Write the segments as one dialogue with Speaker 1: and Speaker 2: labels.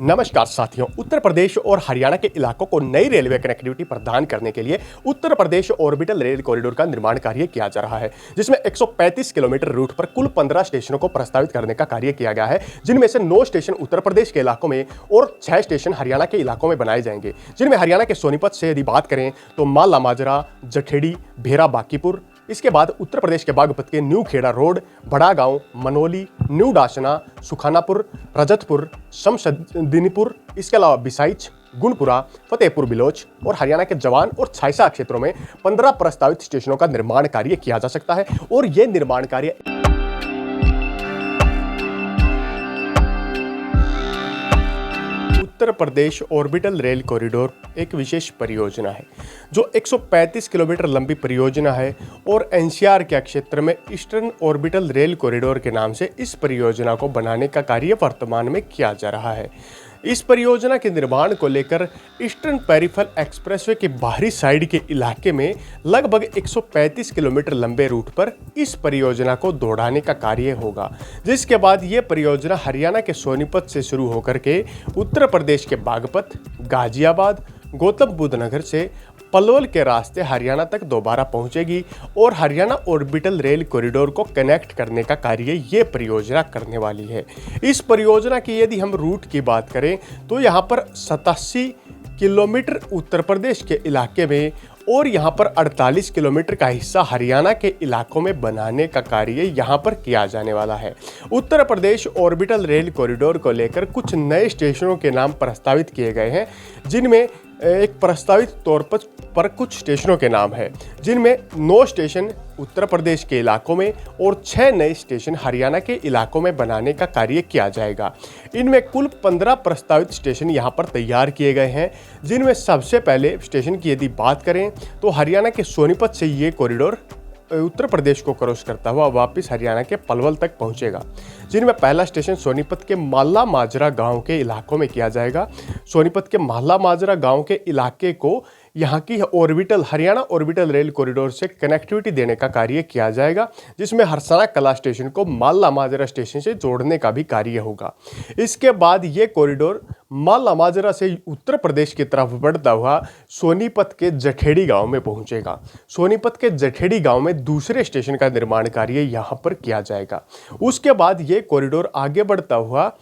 Speaker 1: नमस्कार साथियों। उत्तर प्रदेश और हरियाणा के इलाकों को नई रेलवे कनेक्टिविटी प्रदान करने के लिए Uttar Pradesh orbital rail corridor का निर्माण कार्य किया जा रहा है, जिसमें 135 किलोमीटर रूट पर कुल 15 स्टेशनों को प्रस्तावित करने का कार्य किया गया है, जिनमें से 9 स्टेशन उत्तर प्रदेश के इलाकों में और 6 स्टेशन हरियाणा के इलाकों में बनाए जाएंगे। जिनमें हरियाणा के सोनीपत से यदि बात करें तो माला माजरा, जठेड़ी, भेरा बांकीपुर। इसके बाद उत्तर प्रदेश के बागपत के न्यू खेड़ा रोड, बड़ा गांव, मनोली, न्यू डासना, सुखानापुर, रजतपुर, शमशदीनीपुर, इसके अलावा बिसाइच, गुणपुरा, फतेहपुर बिलोच और हरियाणा के जवान और छाइसा क्षेत्रों में 15 प्रस्तावित स्टेशनों का निर्माण कार्य किया जा सकता है। और यह निर्माण कार्य Uttar Pradesh orbital rail corridor एक विशेष परियोजना है जो 135 किलोमीटर लंबी परियोजना है और एनसीआर के क्षेत्र में ईस्टर्न ऑर्बिटल रेल कॉरिडोर के नाम से इस परियोजना को बनाने का कार्य वर्तमान में किया जा रहा है। इस परियोजना के निर्माण को लेकर ईस्टर्न पेरिफेरल एक्सप्रेसवे के बाहरी साइड के इलाके में लगभग 135 किलोमीटर लंबे रूट पर इस परियोजना को दौड़ाने का कार्य होगा, जिसके बाद ये परियोजना हरियाणा के सोनीपत से शुरू होकर के उत्तर प्रदेश के बागपत, गाजियाबाद, गौतम बुद्ध नगर से पलवल के रास्ते हरियाणा तक दोबारा पहुंचेगी और हरियाणा ऑर्बिटल रेल कॉरिडोर को कनेक्ट करने का कार्य ये परियोजना करने वाली है। इस परियोजना की यदि हम रूट की बात करें तो यहाँ पर 87 किलोमीटर उत्तर प्रदेश के इलाके में और यहाँ पर 48 किलोमीटर का हिस्सा हरियाणा के इलाकों में बनाने का कार्य यहाँ पर किया जाने वाला है। Uttar Pradesh orbital rail corridor को लेकर कुछ नए स्टेशनों के नाम प्रस्तावित किए गए हैं, जिनमें एक प्रस्तावित तौर पर कुछ स्टेशनों के नाम है, जिनमें 9 स्टेशन उत्तर प्रदेश के इलाकों में और 6 नए स्टेशन हरियाणा के इलाकों में बनाने का कार्य किया जाएगा। इनमें कुल 15 प्रस्तावित स्टेशन यहां पर तैयार किए गए हैं, जिनमें सबसे पहले स्टेशन की यदि बात करें तो हरियाणा के सोनीपत से ये कॉरिडोर उत्तर प्रदेश को क्रॉस करता हुआ वापस हरियाणा के पलवल तक पहुंचेगा, जिनमें पहला स्टेशन सोनीपत के माला माजरा गांव के इलाकों में किया जाएगा। सोनीपत के माला माजरा गांव के इलाके को यहाँ की हरियाणा ऑर्बिटल रेल कॉरिडोर से कनेक्टिविटी देने का कार्य किया जाएगा, जिसमें हरसना कला स्टेशन को माला माजरा स्टेशन से जोड़ने का भी कार्य होगा। इसके बाद ये कॉरिडोर माला माजरा से उत्तर प्रदेश की तरफ बढ़ता हुआ सोनीपत के जठेड़ी गांव में पहुंचेगा। सोनीपत के जठेड़ी गांव में दूसरे स्टेशन का निर्माण कार्य यहाँ पर किया जाएगा। उसके बाद ये कॉरिडोर आगे बढ़ता हुआ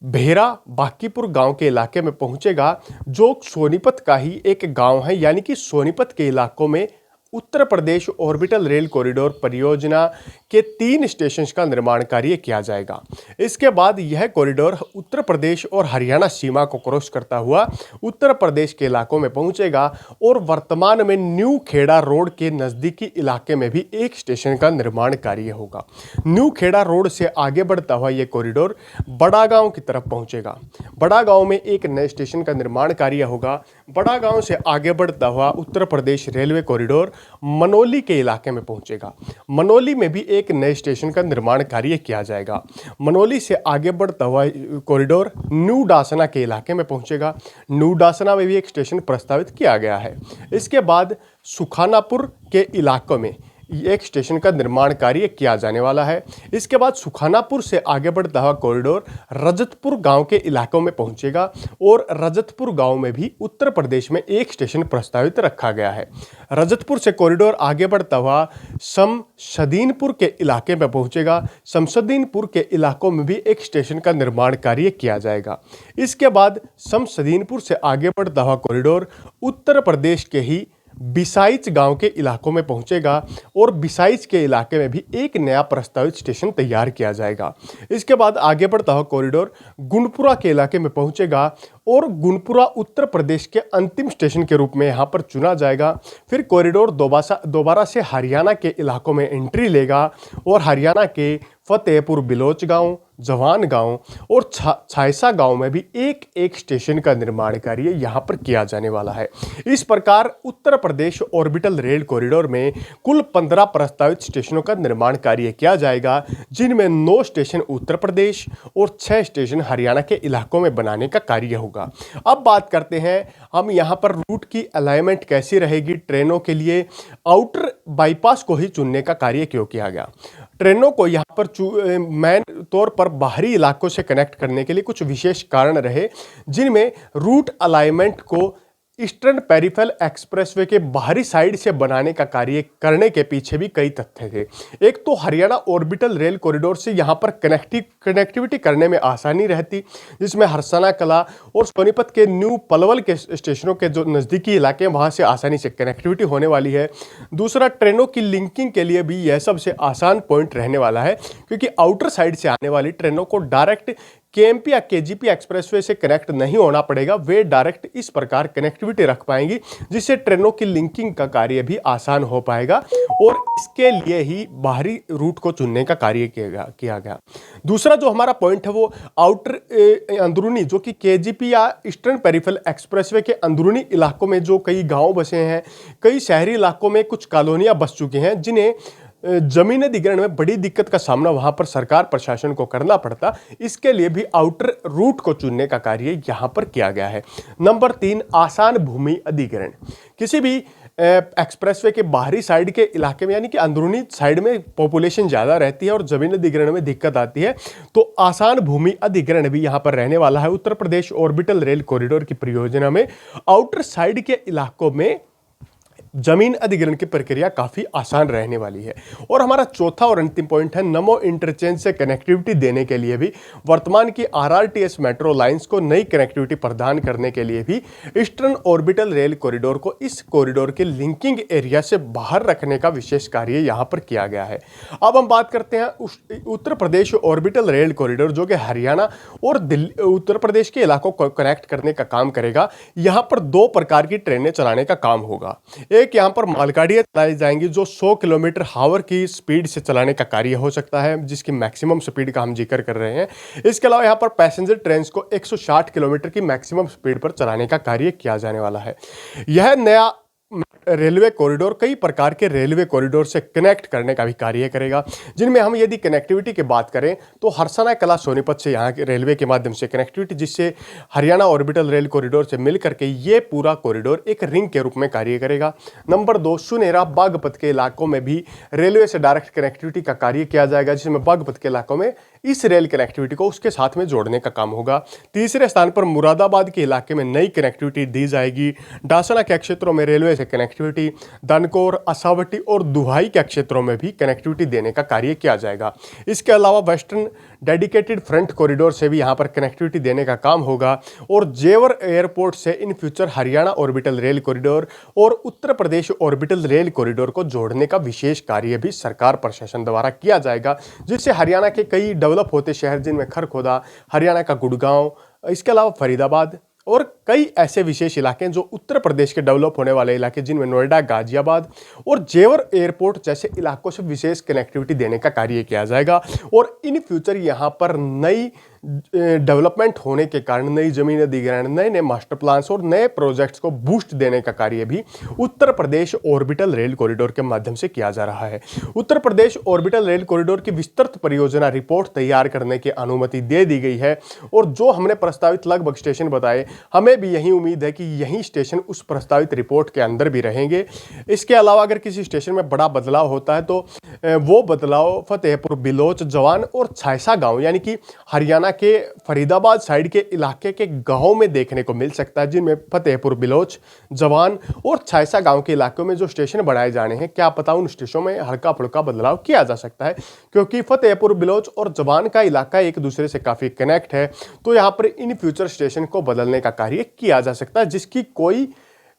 Speaker 1: भेरा बांकीपुर गांव के इलाके में पहुंचेगा, जो सोनीपत का ही एक गांव है, यानी कि सोनीपत के इलाकों में Uttar Pradesh orbital rail corridor परियोजना के 3 स्टेशन का निर्माण कार्य किया जाएगा। इसके बाद यह कॉरिडोर उत्तर प्रदेश और हरियाणा सीमा को क्रॉस करता हुआ उत्तर प्रदेश के इलाकों में पहुंचेगा और वर्तमान में न्यू खेड़ा रोड के नज़दीकी इलाके में भी एक स्टेशन का निर्माण कार्य होगा। न्यू खेड़ा रोड से आगे बढ़ता हुआ यह कॉरिडोर बड़ा गांव की तरफ पहुंचेगा। बड़ा गांव में एक नए स्टेशन का निर्माण कार्य होगा। बड़ा गांव से आगे बढ़ता हुआ उत्तर प्रदेश रेलवे कॉरिडोर मनोली के इलाके में पहुंचेगा। मनोली में भी एक नए स्टेशन का निर्माण कार्य किया जाएगा। मनोली से आगे बढ़ता हुआ कॉरिडोर न्यू डासना के इलाके में पहुंचेगा। न्यू डासना में भी एक स्टेशन प्रस्तावित किया गया है। इसके बाद सुखानापुर के इलाकों में एक स्टेशन का निर्माण कार्य किया जाने वाला है। इसके बाद सुखानापुर से आगे बढ़ता हुआ कॉरिडोर रजतपुर गांव के इलाकों में पहुंचेगा और रजतपुर गांव में भी उत्तर प्रदेश में एक स्टेशन प्रस्तावित रखा गया है। रजतपुर से कॉरिडोर आगे बढ़ता हुआ शमशदीनपुर के इलाके में पहुंचेगा। शमशदीनपुर के इलाकों में भी एक स्टेशन का निर्माण कार्य किया जाएगा। इसके बाद शमशदीनपुर से आगे बढ़ता हुआ कॉरिडोर उत्तर प्रदेश के ही बिसाइच गांव के इलाकों में पहुंचेगा और बिसाइच के इलाके में भी एक नया प्रस्तावित स्टेशन तैयार किया जाएगा। इसके बाद आगे बढ़ता हुआ कॉरिडोर गुणपुरा के इलाके में पहुंचेगा और गुणपुरा उत्तर प्रदेश के अंतिम स्टेशन के रूप में यहाँ पर चुना जाएगा। फिर कॉरिडोर दोबारा से हरियाणा के इलाकों में एंट्री लेगा और हरियाणा के फतेहपुर बिलोच गांव, जवान गांव और छाइसा गांव में भी एक एक स्टेशन का निर्माण कार्य यहां पर किया जाने वाला है। इस प्रकार Uttar Pradesh orbital rail corridor में कुल 15 प्रस्तावित स्टेशनों का निर्माण कार्य किया जाएगा, जिनमें 9 स्टेशन उत्तर प्रदेश और 6 स्टेशन हरियाणा के इलाकों में बनाने का कार्य होगा। अब बात करते हैं हम यहां पर रूट की अलाइनमेंट कैसी रहेगी ट्रेनों के लिए। आउटर बाईपास को ही चुनने का कार्य क्यों किया गया? ट्रेनों को यहाँ पर मेन तौर पर बाहरी इलाकों से कनेक्ट करने के लिए कुछ विशेष कारण रहे, जिनमें रूट अलाइनमेंट को ईस्टर्न पेरिफेरल एक्सप्रेसवे के बाहरी साइड से बनाने का कार्य करने के पीछे भी कई तथ्य थे। एक तो हरियाणा ऑर्बिटल रेल कॉरिडोर से यहाँ पर कनेक्टिविटी करने में आसानी रहती, जिसमें हरसाना कला और सोनीपत के न्यू पलवल के स्टेशनों के जो नज़दीकी इलाके हैं वहाँ से आसानी से कनेक्टिविटी होने वाली है। दूसरा, ट्रेनों की लिंकिंग के लिए भी यह सबसे आसान पॉइंट रहने वाला है, क्योंकि आउटर साइड से आने वाली ट्रेनों को डायरेक्ट केएमपी या केजीपी एक्सप्रेसवे से कनेक्ट नहीं होना पड़ेगा, वे डायरेक्ट इस प्रकार कनेक्टिविटी रख पाएंगी, जिससे ट्रेनों की लिंकिंग का कार्य भी आसान हो पाएगा और इसके लिए ही बाहरी रूट को चुनने का कार्य किया गया। दूसरा जो हमारा पॉइंट है वो आउटर अंदरूनी, जो कि केजीपी या ईस्टर्न पेरिफेरल एक्सप्रेसवे के अंदरूनी इलाकों में जो कई गांव बसे हैं, कई शहरी इलाकों में कुछ कॉलोनियां बस चुकी हैं, जिन्हें जमीन अधिग्रहण में बड़ी दिक्कत का सामना वहां पर सरकार प्रशासन को करना पड़ता। इसके लिए भी आउटर रूट को चुनने का कार्य यहां पर किया गया है। नंबर 3, आसान भूमि अधिग्रहण। किसी भी एक्सप्रेसवे के बाहरी साइड के इलाके में, यानी कि अंदरूनी साइड में पॉपुलेशन ज़्यादा रहती है और जमीन अधिग्रहण में दिक्कत आती है, तो आसान भूमि अधिग्रहण भी यहाँ पर रहने वाला है। Uttar Pradesh orbital rail corridor की परियोजना में आउटर साइड के इलाकों में जमीन अधिग्रहण की प्रक्रिया काफी आसान रहने वाली है। और हमारा चौथा और अंतिम पॉइंट है, नमो इंटरचेंज से कनेक्टिविटी देने के लिए भी वर्तमान की आरआरटीएस मेट्रो लाइंस को नई कनेक्टिविटी प्रदान करने के लिए भी ईस्टर्न ऑर्बिटल रेल कॉरिडोर को इस कॉरिडोर के लिंकिंग एरिया से बाहर रखने का विशेष कार्य यहां पर किया गया है। अब हम बात करते हैं Uttar Pradesh orbital rail corridor, जो कि हरियाणा और दिल्ली उत्तर प्रदेश के इलाकों को कनेक्ट करने का काम करेगा। यहां पर 2 प्रकार की ट्रेनें चलाने का काम होगा। एक यहां पर मालगाड़ियां चलाई जाएंगी जो 100 किलोमीटर हावर की स्पीड से चलाने का कार्य हो सकता है, जिसकी मैक्सिमम स्पीड का हम जिक्र कर रहे हैं। इसके अलावा यहां पर पैसेंजर ट्रेन को 160 किलोमीटर की मैक्सिमम स्पीड पर चलाने का कार्य किया जाने वाला है। यह नया रेलवे कॉरिडोर कई प्रकार के रेलवे कॉरिडोर से कनेक्ट करने का भी कार्य करेगा, जिनमें हम यदि कनेक्टिविटी की बात करें तो हरसाना कला सोनीपत से यहाँ के रेलवे के माध्यम से कनेक्टिविटी, जिससे हरियाणा ऑर्बिटल रेल कॉरिडोर से मिलकर के ये पूरा कॉरिडोर एक रिंग के रूप में कार्य करेगा। नंबर 2, सुनेरा बागपत के इलाकों में भी रेलवे से डायरेक्ट कनेक्टिविटी का कार्य किया जाएगा, जिसमें बागपत के इलाकों में इस रेल कनेक्टिविटी को उसके साथ में जोड़ने का काम होगा। तीसरे स्थान पर मुरादाबाद के इलाके में नई कनेक्टिविटी दी जाएगी। डासना के क्षेत्रों में रेलवे से कनेक्टिविटी, दनकोर, असावटी और दुहाई के क्षेत्रों में भी कनेक्टिविटी देने का कार्य किया जाएगा। इसके अलावा वेस्टर्न डेडिकेटेड फ्रंट कॉरिडोर से भी यहाँ पर कनेक्टिविटी देने का काम होगा और जेवर एयरपोर्ट से in future Haryana orbital rail corridor और Uttar Pradesh orbital rail corridor को जोड़ने का विशेष कार्य भी सरकार प्रशासन द्वारा किया जाएगा, जिससे हरियाणा के कई डेवलप होते शहर, जिनमें खरखोदा, हरियाणा का गुड़गांव, इसके अलावा फरीदाबाद और कई ऐसे विशेष इलाके हैं जो उत्तर प्रदेश के डेवलप होने वाले इलाके, जिनमें नोएडा, गाजियाबाद और जेवर एयरपोर्ट जैसे इलाकों से विशेष कनेक्टिविटी देने का कार्य किया जाएगा। और इन फ्यूचर यहाँ पर नई डेवलपमेंट होने के कारण नई जमीन अधिग्रहण, नए नए मास्टर प्लान्स और नए प्रोजेक्ट्स को बूस्ट देने का कार्य भी Uttar Pradesh orbital rail corridor के माध्यम से किया जा रहा है। Uttar Pradesh orbital rail corridor की विस्तृत परियोजना रिपोर्ट तैयार करने की अनुमति दे दी गई है और जो हमने प्रस्तावित लगभग स्टेशन बताए, हमें भी यही उम्मीद है कि यही स्टेशन उस प्रस्तावित रिपोर्ट के अंदर भी रहेंगे। इसके अलावा अगर किसी स्टेशन में बड़ा बदलाव होता है तो वो बदलाव फतेहपुर बिलोच, जवान और छायसा गांव, यानी कि हरियाणा के फरीदाबाद साइड के इलाके के गांवों में देखने को मिल सकता है, जिनमें फतेहपुर बिलोच, जवान और छायसा गांव के इलाकों में जो स्टेशन बढ़ाए जाने हैं, क्या पता उन स्टेशनों में हल्का फुल्का बदलाव किया जा सकता है, क्योंकि फतेहपुर बिलोच और जवान का इलाका एक दूसरे से काफी कनेक्ट है। तो यहाँ पर इन फ्यूचर स्टेशन को बदलने का कार्य किया जा सकता है, जिसकी कोई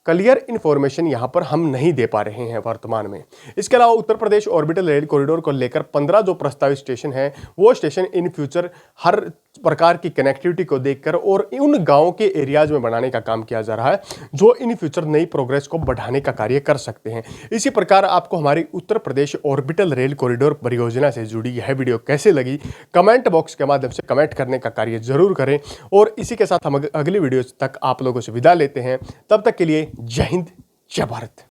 Speaker 1: क्लियर इन्फॉर्मेशन यहाँ पर हम नहीं दे पा रहे हैं वर्तमान में। इसके अलावा Uttar Pradesh orbital rail corridor को लेकर 15 जो प्रस्तावित स्टेशन हैं, वो स्टेशन इन फ्यूचर हर प्रकार की कनेक्टिविटी को देखकर और उन गांवों के एरियाज में बनाने का काम किया जा रहा है, जो इन फ्यूचर नई प्रोग्रेस को बढ़ाने का कार्य कर सकते हैं। इसी प्रकार आपको हमारी Uttar Pradesh orbital rail corridor परियोजना से जुड़ी यह वीडियो कैसे लगी, कमेंट बॉक्स के माध्यम से कमेंट करने का कार्य जरूर करें। और इसी के साथ हम अगली वीडियो तक आप लोगों से विदा लेते हैं। तब तक के लिए जय हिंद, जय भारत।